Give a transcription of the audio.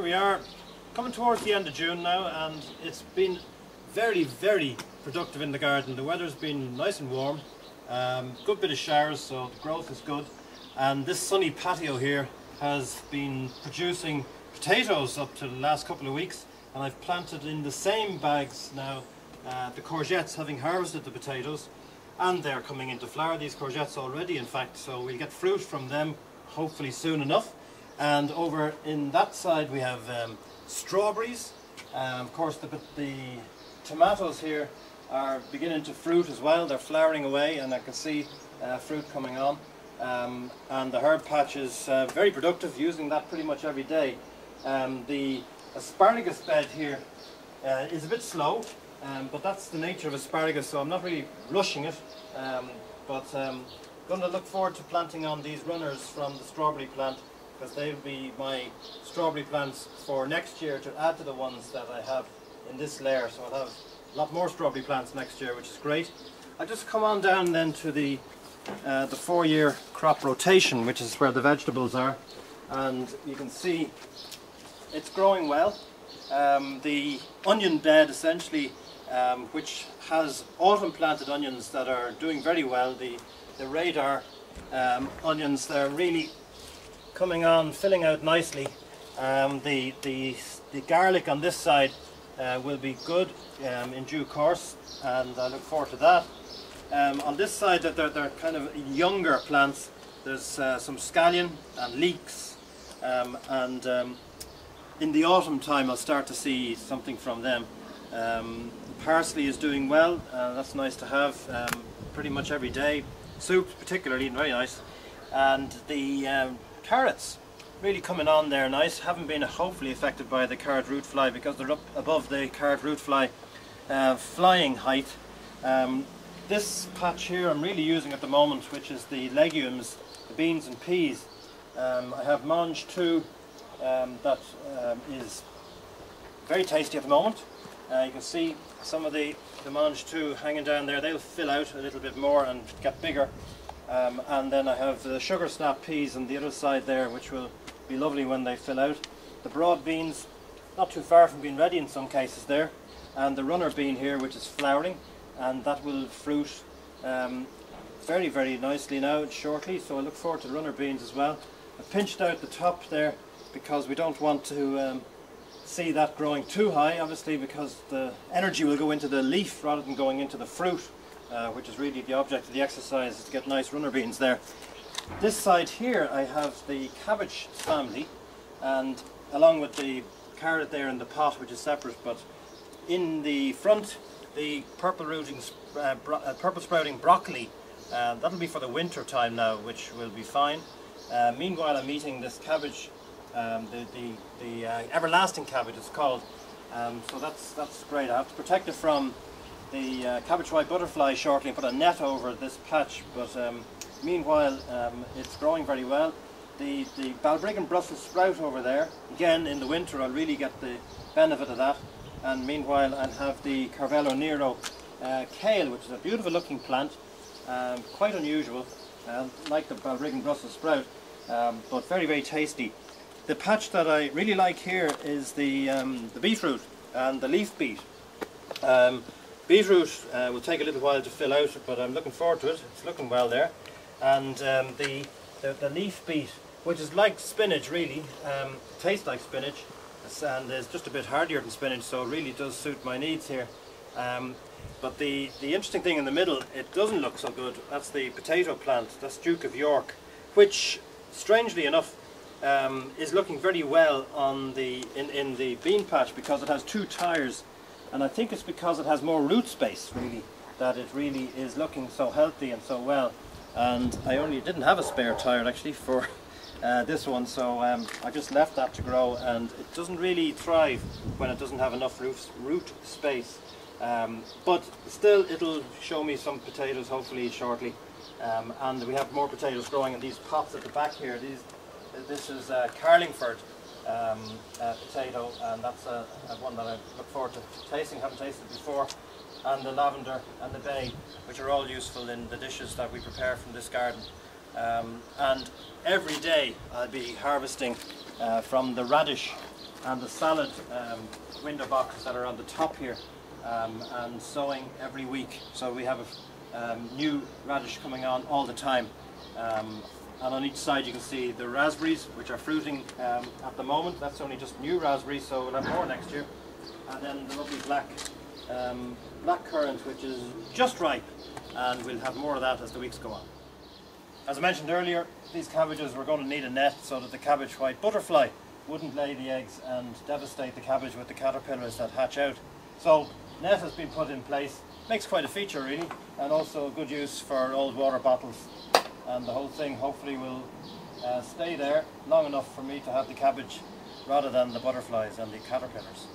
we are coming towards the end of June now, and it's been very productive in the garden. The weather's been nice and warm, good bit of showers, so the growth is good. And this sunny patio here has been producing potatoes up to the last couple of weeks, and I've planted in the same bags now the courgettes, having harvested the potatoes, and they're coming into flower, these courgettes already in fact, so we'll get fruit from them hopefully soon enough. And over in that side we have strawberries. Of course the tomatoes here are beginning to fruit as well. They're flowering away, and I can see fruit coming on. And the herb patch is very productive, using that pretty much every day. The asparagus bed here is a bit slow, but that's the nature of asparagus, so I'm not really rushing it. But going to look forward to planting on these runners from the strawberry plant, because they'll be my strawberry plants for next year to add to the ones that I have in this layer. So I'll have a lot more strawberry plants next year, which is great. I'll just come on down then to the 4-year crop rotation, which is where the vegetables are, and you can see it's growing well. The onion bed essentially, which has autumn planted onions that are doing very well, the radar onions, they're really coming on, filling out nicely. The garlic on this side will be good in due course, and I look forward to that. On this side, that they're kind of younger plants. There's some scallion and leeks, and in the autumn time I'll start to see something from them. Parsley is doing well, that's nice to have pretty much every day. Soup particularly, very nice. And the carrots really coming on there nice, haven't been hopefully affected by the carrot root fly, because they're up above the carrot root fly flying height. This patch here I'm really using at the moment, which is the legumes, the beans and peas. I have mange 2 that is very tasty at the moment. You can see some of the mange 2 hanging down there. They'll fill out a little bit more and get bigger. And then I have the sugar snap peas on the other side there, which will be lovely when they fill out. The broad beans, not too far from being ready in some cases there. And the runner bean here, which is flowering, and that will fruit very nicely now shortly, so I look forward to the runner beans as well. I've pinched out the top there because we don't want to see that growing too high, obviously, because the energy will go into the leaf rather than going into the fruit, which is really the object of the exercise, is to get nice runner beans there. This side here I have the cabbage family, and along with the carrot there in the pot, which is separate, but in the front the purple sprouting broccoli, that'll be for the winter time now, which will be fine. Meanwhile I'm eating this cabbage, the everlasting cabbage it's called, so that's great. I have to protect it from the cabbage white butterfly shortly and put a net over this patch, but meanwhile it's growing very well. The Balbriggan Brussels sprout over there, again in the winter I'll really get the benefit of that. And meanwhile I have the Carvello Nero kale, which is a beautiful looking plant, quite unusual, like the Balbriggan Brussels sprout, but very tasty. The patch that I really like here is the beetroot and the leaf beet. Beetroot will take a little while to fill out, but I'm looking forward to it. It's looking well there. And the leaf beet, which is like spinach really, tastes like spinach, and is just a bit hardier than spinach, so it really does suit my needs here. But the interesting thing in the middle, it doesn't look so good. That's the potato plant, that's Duke of York, which strangely enough is looking very well on in the bean patch, because it has 2 tires, and I think it's because it has more root space really, that it really is looking so healthy and so well. And I only didn't have a spare tire actually for this one, so I just left that to grow, and it doesn't really thrive when it doesn't have enough root space. But still it'll show me some potatoes hopefully shortly, and we have more potatoes growing in these pots at the back here. This is Carlingford potato, and that's one that I look forward to tasting, haven't tasted before. And the lavender and the bay, which are all useful in the dishes that we prepare from this garden. And every day I'll be harvesting from the radish and the salad window boxes that are on the top here, and sowing every week. So we have a new radish coming on all the time. And on each side you can see the raspberries, which are fruiting at the moment. That's only just new raspberries, so we'll have more next year. And then the lovely black currant, which is just ripe, and we'll have more of that as the weeks go on. As I mentioned earlier, these cabbages were going to need a net so that the cabbage white butterfly wouldn't lay the eggs and devastate the cabbage with the caterpillars that hatch out. So net has been put in place. Makes quite a feature really, and also a good use for old water bottles. And the whole thing hopefully will stay there long enough for me to have the cabbage rather than the butterflies and the caterpillars.